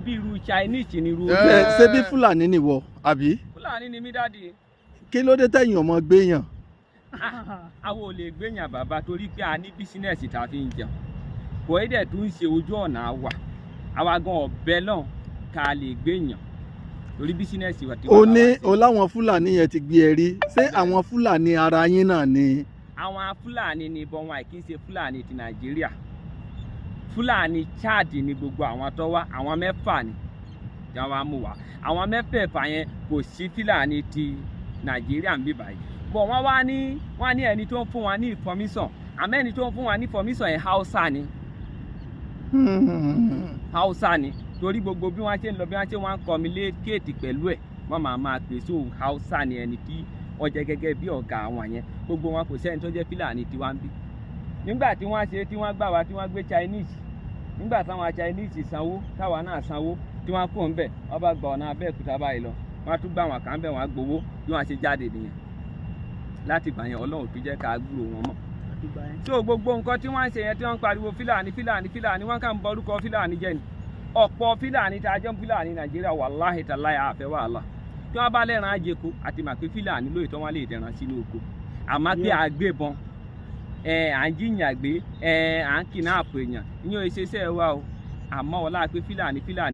bí irú Chinese ni irú. ṣé bí Fúlàní ni wọ àbí. Fúlàní ni mí dáàdi. kí ló dé tẹ̀yìn ọmọ gbéyàn. àwọn ò lè gbéyàn bàbá torí pé a ní bísínẹ́sì tá a fi ń jẹun kò é dẹ̀ tún ṣe ojú ọ̀nà wa àwa gan ọ̀bẹ náà ká lè gbéyàn torí bísínẹ́sì wa ti wà. o láwọn Fúlàní yẹn ti gbé ẹ rí ṣé àwọn Fúlàní ara yín náà ni. àwọn Fúlàní ni ìbọn wọn kì í ṣe Fúlàní ti Nàìjíríà Fúlàní Chad ni gbogbo àwọn tó wá àwọn mẹ́fà ni tí wọ́n wá mú wá àwọn mẹ́fẹ̀ẹ̀fà yẹn kò sí Fúlàní ti Nàìjíríà ń bí báyìí bọ̀ wọ́n ní ẹni tó ń fún wa ní information àmọ́ ẹni tó ń fún wa ní information yẹn Hausa ni Hausa ni torí gbogbo bí wọ́n ṣe ń lọ bí wọ́n ṣe wọ́n ń communicate pẹ̀lú ẹ̀ wọ́n máa pè sí òun Hausa ni ẹni tí wọ́n jẹ́ gẹ́gẹ́ bí ọ̀gá àwọn yẹn gbogbo wọn kò sẹ́ni tó jẹ́ Fúlàní tí wọ́n ń bí nígbà tí wọ́n ṣe tí wọ́n gbà wá tí wọ́n gbé Chinese nígbà táwọn Chinese sanwó táwa náà sanwó tí wọ́n kó ń bẹ̀ wọ́n bá gba ọ̀nà Abẹ́òkúta báyìí lọ wọ́n tún gbà wọn kàn bẹ̀ wọ́n gbowó bí wọ́n ṣe jáde nìyẹn láti gbà yẹn Ọlọ́run tó jẹ́ ká gbúrò wọn mọ́ so gbogbo nǹkan tí wọ́n ń ṣe yẹn tí wọ́n ń pariwo Fúlàní wọ́n kàn ń bọ orúkọ Fúlàní jẹ́ ni ọ̀pọ̀ Fúlàní tá a jẹ́ Fúlàní Nàìjíríà wàláhì tàláhì àfẹ́ wàhálà tí wọ́n bá lẹ́ran àjẹkù àti màpé Fúlàní lóòótọ́ wọn lè dẹ̀ràn sínú oko àmọ́ pé àgbébọn à ń jiyàn gbé à ń kidnap èèyàn ìyẹn ò ṣe iṣẹ́ wa o àmọ́ ọlá pé Fúlàní